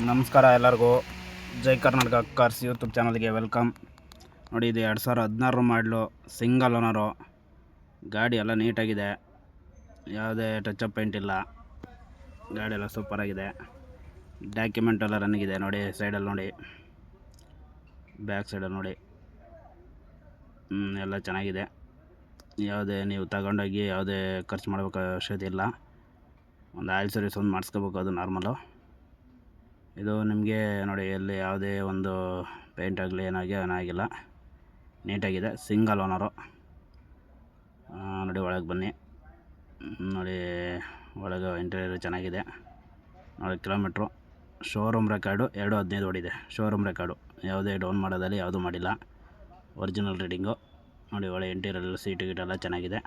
ನಮಸ್ಕಾರ ಎಲ್ಲರಿಗೂ. ಜೈ Karnataka cars YouTube ಚಾನಲ್ಗೆ ವೆಲ್ಕಮ್. ನೋಡಿ, ಇದು 2016 ಮಾಡಲು ಸಿಂಗಲ್ ಓನರು. ಗಾಡಿ ಎಲ್ಲ ನೀಟಾಗಿದೆ, ಯಾವುದೇ ಟಚಪ್ ಪೇಂಟ್ ಇಲ್ಲ. ಗಾಡಿ ಎಲ್ಲ ಸೂಪರಾಗಿದೆ. ಡಾಕ್ಯುಮೆಂಟ್ ಎಲ್ಲ ರನ್ನಿಗಿದೆ. ನೋಡಿ, ಸೈಡಲ್ಲಿ ನೋಡಿ, ಬ್ಯಾಕ್ ಸೈಡಲ್ಲಿ ನೋಡಿ, ಎಲ್ಲ ಚೆನ್ನಾಗಿದೆ. ಯಾವುದೇ ನೀವು ತಗೊಂಡೋಗಿ ಯಾವುದೇ ಖರ್ಚು ಮಾಡಬೇಕು ಅವಶ್ಯಕತೆ ಇಲ್ಲ. ಒಂದು ಆಯಿಲ್ ಸರ್ವಿಸ್ ಒಂದು ಮಾಡಿಸ್ಕೋಬೇಕು, ಅದು ನಾರ್ಮಲು. ಇದು ನಿಮಗೆ ನೋಡಿ, ಎಲ್ಲಿ ಯಾವುದೇ ಒಂದು ಪೇಂಟ್ ಆಗಲಿ ಏನಾಗಿಲ್ಲ, ನೀಟಾಗಿದೆ. Single owner. ನೋಡಿ, ಒಳಗೆ ಬನ್ನಿ. ನೋಡಿ, ಒಳಗೆ ಇಂಟೀರಿಯರ್ ಚೆನ್ನಾಗಿದೆ. ನೋಡಿ, ಕಿಲೋಮೀಟ್ರು ಶೋರೂಮ್ ರೆಕಾರ್ಡು 2.15 ಓಡಿದೆ. ಶೋರೂಮ್ ರೆಕಾರ್ಡು, ಯಾವುದೇ ಡೌನ್ ಮಾಡೋದಲ್ಲಿ ಯಾವುದೂ ಮಾಡಿಲ್ಲ. Original reading. ನೋಡಿ, ಒಳ್ಳೆ ಇಂಟೀರಿಯರ್ ಸೀಟು ಗೀಟೆಲ್ಲ ಚೆನ್ನಾಗಿದೆ.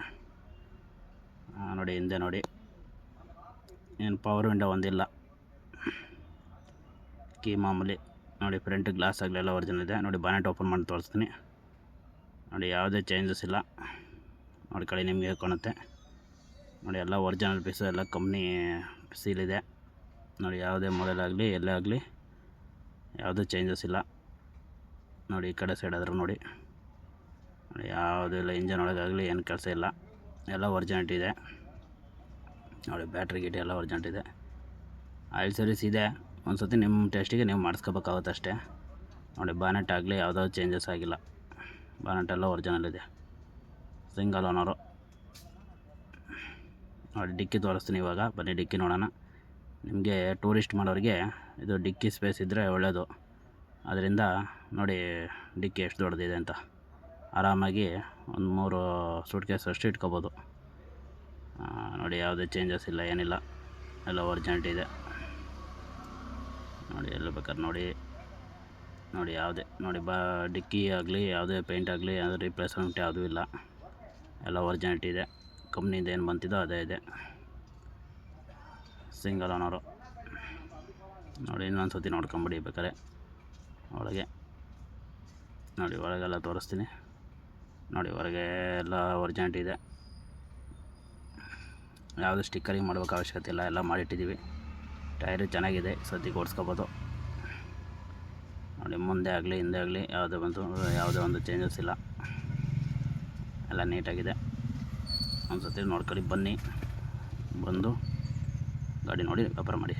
ನೋಡಿ, ಹಿಂದೆ ನೋಡಿ, ಏನು ಪವರ್ ವಿಂಡೋ ಒಂದಿಲ್ಲ, ಕೀ ಮಾಮೂಲಿ. ನೋಡಿ, ಫ್ರಂಟ್ ಗ್ಲಾಸ್ ಆಗಲೆಲ್ಲ ಒರಿಜಿನಲ್ ಇದೆ. ನೋಡಿ, ಬಾನೆಟ್ ಓಪನ್ ಮಾಡಿ ತೋರಿಸ್ತೀನಿ. ನೋಡಿ, ಯಾವುದೇ ಚೇಂಜಸ್ ಇಲ್ಲ. ನೋಡಿ, ಕಡೆ ನಿಮಗೆ ಕಾಣುತ್ತೆ. ನೋಡಿ, ಎಲ್ಲ ಒರಿಜಿನಲ್ ಪೀಸು, ಎಲ್ಲ ಕಂಪ್ನಿ ಸೀಲಿದೆ. ನೋಡಿ, ಯಾವುದೇ ಮೂಲೆಯಲ್ಲಾಗಲಿ ಎಲ್ಲೇ ಆಗಲಿ ಯಾವುದೇ ಚೇಂಜಸ್ ಇಲ್ಲ. ನೋಡಿ, ಈ ಕಡೆ ಸೈಡ್ ಆದರೂ ನೋಡಿ, ಯಾವುದೂ ಇಲ್ಲ. ಇಂಜನ್ ಒಳಗಾಗಲಿ ಏನು ಕೆಲಸ ಇಲ್ಲ, ಎಲ್ಲ ಒರಿಜಿನಲ್ ಇದೆ. ನೋಡಿ, ಬ್ಯಾಟ್ರಿ ಗೀಟಿ ಎಲ್ಲ ಒರಿಜಿನಲ್ ಇದೆ. ಆಯಿಲ್ ಸರ್ವಿಸ್ ಇದೆ. ಒಂದು ಸತಿ ನಿಮ್ಮ ಟೆಸ್ಟಿಗೆ ನೀವು ಮಾಡಿಸ್ಕೋಬೇಕಾಗುತ್ತೆ ಅಷ್ಟೇ. ನೋಡಿ, ಬಾನೆಟ್ ಆಗಲಿ ಯಾವುದೋ ಚೇಂಜಸ್ ಆಗಿಲ್ಲ. ಬಾನೆಟ್ ಎಲ್ಲ ಒರಿಜಿನಲ್ ಇದೆ. Single owner. ನೋಡಿ, ಡಿಕ್ಕಿ ತೋರಿಸ್ತೀನಿ ಇವಾಗ. ಬನ್ನಿ, ಡಿಕ್ಕಿ ನೋಡೋಣ. ನಿಮಗೆ ಟೂರಿಸ್ಟ್ ಮಾಡೋರಿಗೆ ಇದು ಡಿಕ್ಕಿ ಸ್ಪೇಸ್ ಇದ್ದರೆ ಒಳ್ಳೆಯದು. ಅದರಿಂದ ನೋಡಿ, ಡಿಕ್ಕಿ ಎಷ್ಟು ದೊಡ್ಡದಿದೆ ಅಂತ. ಆರಾಮಾಗಿ ಒಂದು 3 ಸೂಟ್ ಕೇಸ್ ಅಷ್ಟು ಇಟ್ಕೋಬೋದು. ನೋಡಿ, ಯಾವುದೇ ಚೇಂಜಸ್ ಇಲ್ಲ, ಏನಿಲ್ಲ, ಎಲ್ಲ ಒರಿಜಿನಲ್ ಇದೆ. ನೋಡಿ, ಎಲ್ಲ ಬೇಕಾದ್ರೆ ನೋಡಿ. ನೋಡಿ, ಯಾವುದೇ ನೋಡಿ ಡಿಕ್ಕಿ ಆಗಲಿ ಯಾವುದೇ ಪೇಂಟ್ ಆಗಲಿ ಯಾವುದೇ ರಿಪ್ಲೇಸ್ಮೆಂಟ್ ಯಾವುದೂ ಇಲ್ಲ, ಎಲ್ಲ ಒರಿಜಿನಲ್ ಇದೆ. ಕಂಪ್ನಿಯಿಂದ ಏನು ಬಂತಿದ್ದೋ ಅದೇ ಇದೆ. Single owner. ನೋಡಿ, ಇನ್ನೊಂದು ಸತಿ ನೋಡ್ಕೊಂಬಿಡಿ ಬೇಕಾದ್ರೆ ಒಳಗೆ. ನೋಡಿ, ಒಳಗೆಲ್ಲ ತೋರಿಸ್ತೀನಿ. ನೋಡಿ, ಹೊರಗೆ ಎಲ್ಲ ಒರಿಜಿನಲ್ ಇದೆ. ಯಾವುದೇ ಸ್ಟಿಕ್ಕರಿಂಗ್ ಮಾಡಬೇಕು ಅವಶ್ಯಕತೆ ಇಲ್ಲ, ಎಲ್ಲ ಮಾಡಿಟ್ಟಿದ್ದೀವಿ. ಟೈರು ಚೆನ್ನಾಗಿದೆ, ಸದ್ಯಕ್ಕೆ ಓಡಿಸ್ಕೋಬೋದು. ನೋಡಿ, ಮುಂದೆ ಆಗಲಿ ಹಿಂದೆ ಆಗಲಿ ಯಾವುದೇ ಒಂದು ಚೇಂಜಸ್ ಇಲ್ಲ, ಎಲ್ಲ ನೀಟಾಗಿದೆ. ಒಂದು ಸತಿ ನೋಡ್ಕೊಳ್ಳಿ, ಬನ್ನಿ, ಬಂದು ಗಾಡಿ ನೋಡಿ ವ್ಯಾಪಾರ ಮಾಡಿ.